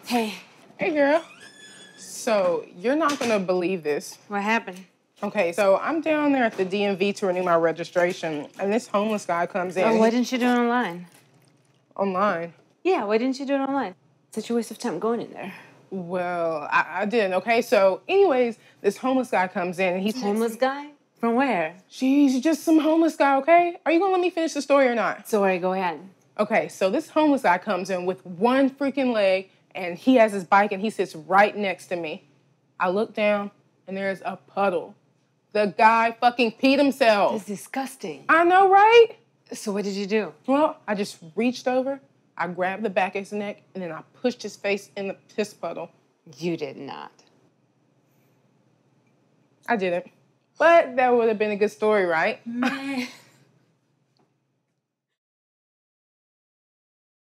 Hey. Hey, girl. So, you're not gonna believe this. What happened? Okay, so I'm down there at the DMV to renew my registration, and this homeless guy comes in. Oh, why didn't you do it online? Online? Yeah, why didn't you do it online? Such a waste of time going in there. Well, I didn't, okay? So, anyways, this homeless guy comes in, and he's... Homeless guy? From where? She's just some homeless guy, okay? Are you gonna let me finish the story or not? So, go ahead. Okay, so this homeless guy comes in with one freaking leg, and he has his bike, and he sits right next to me. I look down, and there's a puddle. The guy fucking peed himself. That's disgusting. I know, right? So what did you do? Well, I just reached over, I grabbed the back of his neck, and then I pushed his face in the piss puddle. You did not. I didn't. But that would have been a good story, right? Man.